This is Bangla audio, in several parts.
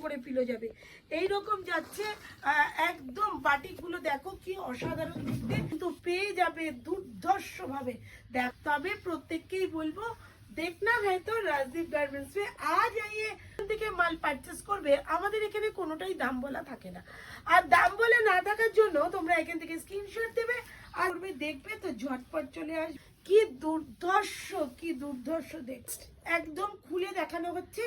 করে পিলো যাবে এইরকম যাচ্ছে। একদম বাটিকগুলো দেখো কি অসাধারণ দেখতে, কিন্তু পেয়ে যাবে দুর্ধর্ষ ভাবে। দেখ তবে প্রত্যেককেই বলবো देखना है तो राजदीप गारमेंट्स में आ जाइए, থেকে মাল পারচেজ করবে। আমাদের এখানে কোনোটাই দাম বলা থাকে না, আর দাম বলা না থাকার জন্য তোমরা এখান থেকে স্ক্রিনশট দেবে আর দেখবে তো ঝটপট চলে আসবে। কি দুর্ধর্ষ দেখ, একদম খুলে দেখানো হচ্ছে।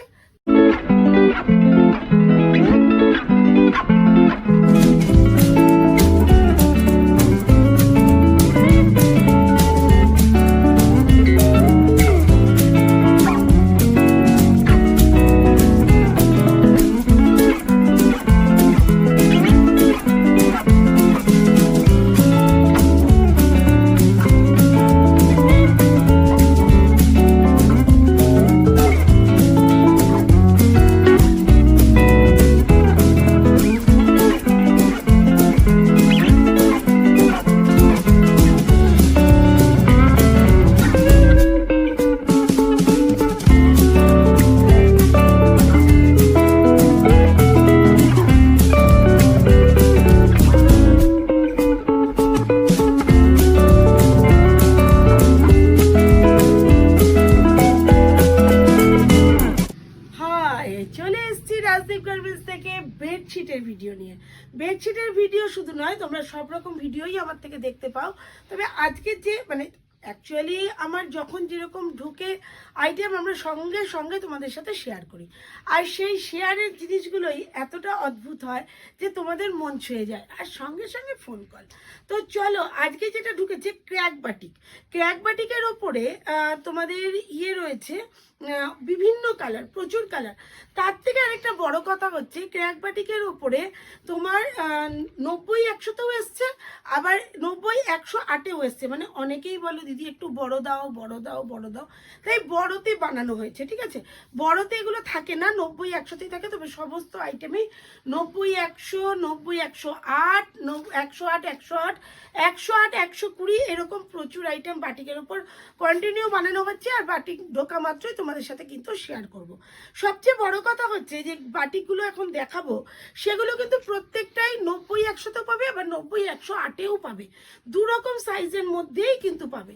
বেডশিটের ভিডিও নিয়ে। বেডশিটের ভিডিও শুধু নয়, তোমরা সব রকম ভিডিওই আমার থেকে দেখতে পাও। তবে আজকে যে অ্যাকচুয়ালি আমার যখন যেরকম ঢুকে আইটেম আমরা সঙ্গে সঙ্গে তোমাদের সাথে শেয়ার করি, আর সেই শেয়ারের জিনিসগুলোই এতটা অদ্ভুত হয় যে তোমাদের মন ছুঁয়ে যায়, আর সঙ্গে সঙ্গে ফোন কল। তো চলো আজকে যেটা ঢুকেছে ক্র্যাক বাটিক। ক্র্যাক বাটিকের ওপরে তোমাদের রয়েছে বিভিন্ন কালার, প্রচুর কালার। তার থেকে আরেকটা বড় কথা হচ্ছে ক্র্যাক বাটিকের ওপরে তোমার 90-100তেও এসছে, আবার 90-108-এও এসছে। অনেকেই বলো দিদি একটু বড় দাও বড় দাও বড় দাও, তাই বড়তে বানানো হয়েছে। ঠিক আছে, বড়তে এগুলো থাকে না, 90-100তেই থাকে। তবে সমস্ত আইটেমেই 90-100, 90-108, 108, 120 এরকম প্রচুর আইটেম বাটিকের ওপর কন্টিনিউ বানানো হচ্ছে, আর বাটিক ঢোকা মাত্রই তোমাদের সাথে কিন্তু শেয়ার করব। সবচেয়ে বড় কথা হচ্ছে যে বাটিকগুলো এখন দেখাবো সেগুলো কিন্তু প্রত্যেকটাই 90-100তেও পাবে, আবার 90-108-এও পাবে। দুরকম সাইজের মধ্যেই কিন্তু পাবে।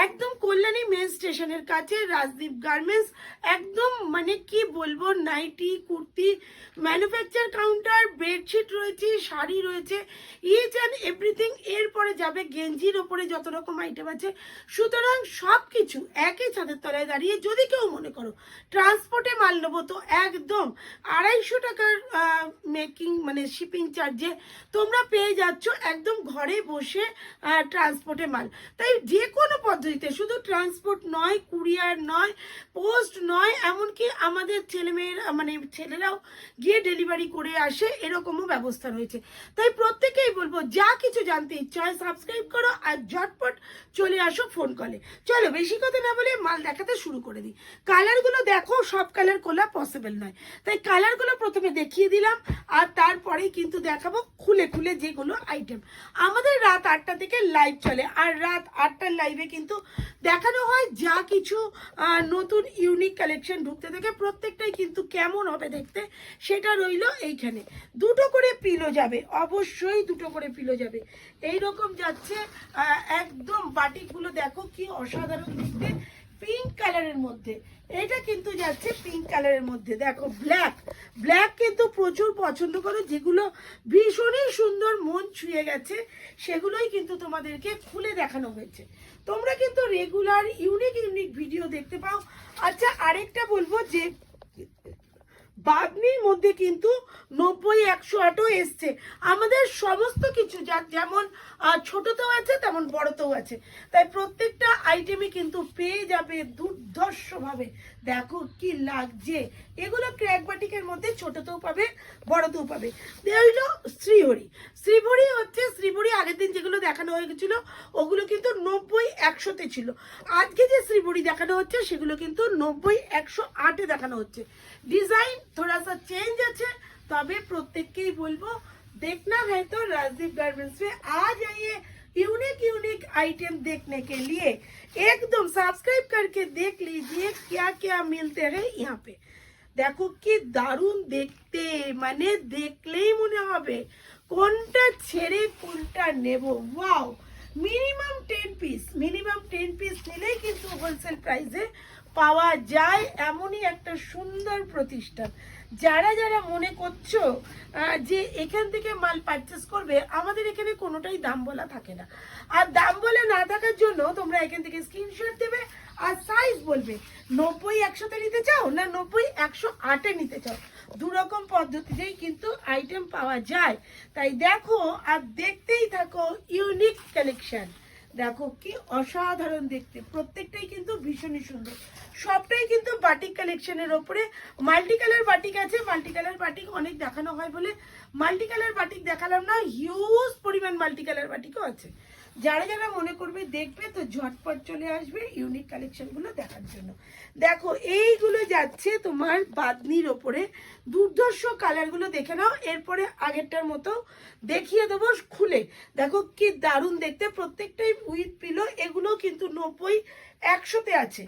একদম কল্যাণী মেন স্টেশনের কাছে রাজদীপ গার্মেন্টস। একদম কি বলবো, nighty, kurti, manufacture counter, bedsheet রয়েছে, শাড়ি রয়েছে, ইচ অ্যান্ড এভরিথিং। এরপরে যাবে গেঞ্জির ওপরে যত রকম আইটেম আছে। সুতরাং সব কিছু একই ছাদের তলায় দাঁড়িয়ে, যদি কেউ মনে করো ট্রান্সপোর্টে মাল নেবো তো একদম 250 টাকার মেকিং শিপিং চার্জে তোমরা পেয়ে যাচ্ছ একদম ঘরে বসে ট্রান্সপোর্টে মাল। তাই যে কোনো পদ্ধতিতে, শুধু ট্রান্সপোর্ট নয়, কুরিয়ার নয়, পোস্ট নয়, এমনকি আমাদের ছেলেরাও গিয়ে ডেলিভারি করে আসে, এরকমও ব্যবস্থা রয়েছে। তাই প্রত্যেকেই বলবো যা কিছু জানতে ইচ্ছা হয় সাবস্ক্রাইব করো আর ঝটপট চলে আসো ফোন কলে। চলো বেশি কথা না বলে মাল দেখাতে শুরু করে দিই। কালারগুলো দেখো, সব কালার খোলা পসিবল নয়, তাই কালারগুলো প্রথমে দেখিয়ে দিলাম, আর তারপরেই কিন্তু দেখাবো খুলে খুলে যেগুলো আইটেম। আমাদের রাত 8টা থেকে লাইভ চলে, আর রাত 8টার লাইভে কিন্তু দেখানো হয় যা কিছু নতুন ইউনিক কালেকশন ঢুকতে থাকে। প্রত্যেকটাই কিন্তু কেমন হবে দেখতে সেটা রইলো এইখানে। দুটো করে পিলো যাবে, অবশ্যই দুটো করে পিলো যাবে। এইরকম যাচ্ছে একদম বাটিকগুলো দেখো কি অসাধারণ দেখতে, পিঙ্ক কালারের মধ্যে। এটা কিন্তু যাচ্ছে পিঙ্ক কালারের মধ্যে। দেখো ব্ল্যাক কিন্তু প্রচুর পছন্দ করো, যেগুলো ভীষণই সুন্দর, মন ছুঁয়ে গেছে, সেগুলোই কিন্তু তোমাদেরকে খুলে দেখানো হয়েছে। তোমরা কিন্তু রেগুলার ইউনিক ভিডিও দেখতে পাও। আচ্ছা আরেকটা বলবো যে বাগনির মধ্যে কিন্তু 90-108ও এসছে। আমাদের সমস্ত কিছু যেমন ছোটতেও আছে তেমন বড়তেও আছে, তাই প্রত্যেকটা আইটেমে কিন্তু পেয়ে যাবে দুর্ধর্ষ ভাবে। দেখো কি লাগছে, এগুলো ক্র্যাক বাটিকের মধ্যে ছোটতেও পাবে বড়তেও পাবে। হইল শ্রীভরি হচ্ছে শ্রীভরি। আগের দিন যেগুলো দেখানো হয়ে গেছিল ওগুলো কিন্তু 90-100তে ছিল। আজকে যে শ্রীভরি দেখানো হচ্ছে সেগুলো কিন্তু 90-108-এ দেখানো হচ্ছে। ডিজাইন थोड़ा सा चेंज আছে, তবে প্রত্যেককেই বলবো देखना है तो राजदीप गारमेंट्स में आ जाइए, यूनिक आइटम देखने के लिए एकदम सब्सक्राइब करके देख लीजिए क्या क्या मिलते हैं यहाँ पे। দেখো কি দারুণ দেখতে, মানে দেখলেই মনে হবে কোনটা ছেড়ে কোনটা নেব। ওয়াও, মিনিমাম 10 পিস নিলেই কিন্তু হোলসেল প্রাইসে পাওয়া যায় এমনই একটা সুন্দর প্রতিষ্ঠান। যারা যারা মনে করছো যে এখান থেকে মাল পারচেস করবে, আমাদের এখানে কোনোটাই দাম বলা থাকে না। আর দাম বলে না থাকার জন্য তোমরা এখান থেকে স্ক্রিনশট দেবে আর সাইজ বলবে 90-100-তে নিতে চাও না 90-108-এ নিতে চাও। দুরকম পদ্ধতিতেই কিন্তু আইটেম পাওয়া যায়। তাই দেখো আর দেখতেই থাকো ইউনিক কালেকশন। দেখো কি অসাধারণ দেখতে, প্রত্যেকটাই কিন্তু ভীষণই সুন্দর। সবটাই কিন্তু বাটিক কালেকশনের ওপরে। মাল্টি কালার বাটিক আছে, মাল্টি কালার বাটিক অনেক দেখানো হয় বলে মাল্টি কালার বাটিক দেখালাম না, হিউজ পরিমাণ মাল্টি কালার বাটিকও আছে। যারা যারা মনে করবে দেখবে তো ঝটপট চলে আসবে ইউনিক কালেকশনগুলো দেখার জন্য। দেখো এইগুলো যাচ্ছে তোমার বাদনির ওপরে, দুর্ধর্ষ কালারগুলো দেখে নাও, এরপরে আগেরটার মতো দেখিয়ে দেবো খুলে। দেখো কি দারুণ দেখতে, প্রত্যেকটাই উইথ পিলো। এগুলো কিন্তু 90-100-তে আছে,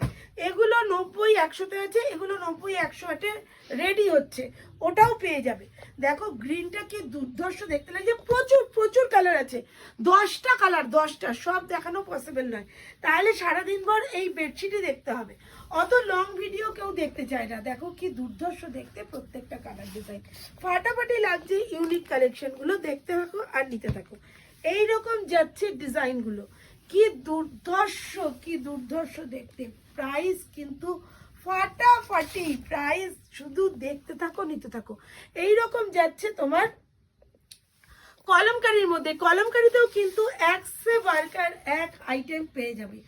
এগুলো 90-100-তে আছে, এগুলো 90-108-এ রেডি হচ্ছে, ওটাও পেয়ে যাবে। দেখো গ্রিনটা কি দুর্ধর্ষ দেখতে লাগছে, প্রচুর প্রচুর কালার আছে, 10টা কালার, 10টা, সব দেখানো পসিবল নয়। তাহলে সারাদিন ভর এই বেডশিটই দেখতে হবে, অত লং ভিডিও কেউ দেখতে চায় না। দেখো কি দুর্ধর্ষ দেখতে, প্রত্যেকটা কালার ডিজাইন ফাটাফাটি লাগছে। ইউনিক কালেকশনগুলো দেখতে থাকো আর নিতে থাকো। এইরকম যাচ্ছে ডিজাইনগুলো, কি দুর্ধর্ষ, কি দুর্ধর্ষ দেখতে। প্রাইস কিন্তু ফাটাফাটি প্রাইস, শুধু দেখতে থাকো নিতে থাকো। এইরকম যাচ্ছে তোমার কলমকারির মধ্যে। কলমকারিতেও কিন্তু এক সে বারকার এক আইটেম পেয়ে যাবে,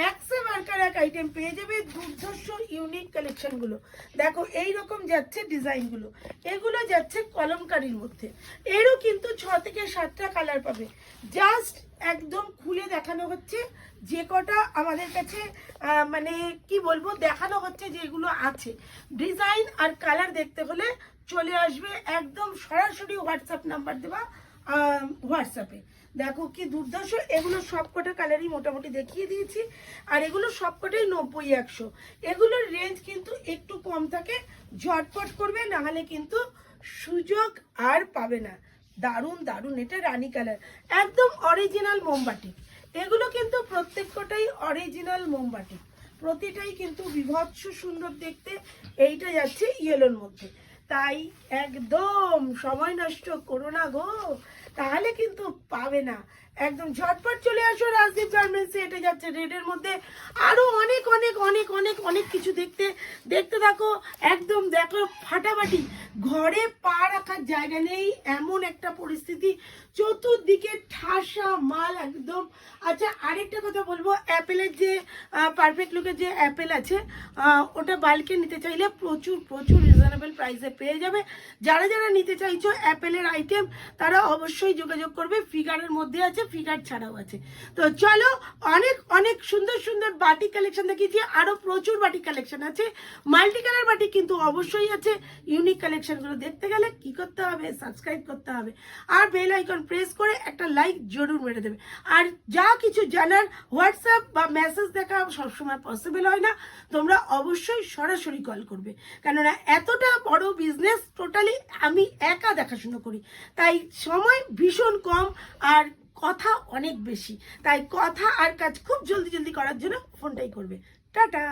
এক সে বারকার এক আইটেম পেয়ে যাবে। দুর্ধর্ষ ইউনিক কালেকশনগুলো দেখো, এইরকম যাচ্ছে ডিজাইনগুলো। এগুলো যাচ্ছে কলমকারির মধ্যে, এরও কিন্তু 6 থেকে 7টা কালার পাবে। জাস্ট একদম খুলে দেখানো হচ্ছে যে কটা আমাদের কাছে মানে কি বলবো দেখানো হচ্ছে, যেগুলো আছে। ডিজাইন আর কালার দেখতে হলে চলে আসবে একদম সরাসরি হোয়াটসঅ্যাপ নাম্বার দেওয়া হোয়াটসঅ্যাপে। দেখো কি দুর্ধর্ষ, এগুলো সবকটা কালারই মোটামুটি দেখিয়ে দিয়েছি। আর এগুলো সবকটাই 90-100। এগুলোর রেঞ্জ কিন্তু একটু কম থাকে, ঝটপট করবে, না হলে কিন্তু সুযোগ আর পাবে না। দারুণ দারুণ, এটা রানী কালার, একদম অরিজিনাল মোমবাটি। এগুলো কিন্তু প্রত্যেকটাই অরিজিনাল মোমবাটি, প্রতিটাই কিন্তু বিভৎস সুন্দর দেখতে। এইটা যাচ্ছে ইয়েলোর মধ্যে। তাই একদম সময় নষ্ট করো না গো, তাহলে কিন্তু পাবে না। একদম ঝটপট চলে আসো রাজদীপ গার্মেন্টসে। এটা যাচ্ছে রেডের মধ্যে, আরো অনেক অনেক অনেক অনেক অনেক কিছু দেখতে দেখতে থাকো। একদম দেখো ফাটাফাটি, ঘরে পা রাখার জায়গা নেই এমন একটা পরিস্থিতি, চতুর্দিকে ঠাসা মাল একদম। আচ্ছা আরেকটা কথা বলবো, অ্যাপেলের যে পারফেক্ট লুকের যে অ্যাপেল আছে, ওটা বাল্কে নিতে চাইলে প্রচুর প্রচুর রিজনেবল প্রাইসে পেয়ে যাবে। যারা যারা নিতে চাইছো অ্যাপেলের আইটেম, তারা অবশ্যই যোগাযোগ করবে। ফিগারের মধ্যে আছে, ফিগার ছাড়াও আছে। তো চলো, অনেক অনেক সুন্দর সুন্দর বাটিক কালেকশন দেখিয়েছি, আরো প্রচুর বাটিক কালেকশন আছে। মাল্টি কালার বাটিক কিন্তু অবশ্যই আছে। ইউনিক কালেকশনগুলো দেখতে গেলে কি করতে হবে, সাবস্ক্রাইব করতে হবে আর বেল আইকন প্রেস করে একটা লাইক জরুর মেরে দেবে। আর যা কিছু জানার হোয়াটসঅ্যাপ বা মেসেজ দেখা সবসময় পসিবল হয় না, তোমরা অবশ্যই সরাসরি কল করবে, কেননা এতটা বড় বিজনেস টোটালি আমি একা দেখাশুনো করি, তাই সময় ভীষণ কম আর কথা অনেক বেশি। তাই কথা আর কাজ খুব জলদি জলদি করার জন্য ফোনটাই করবে। টাটা।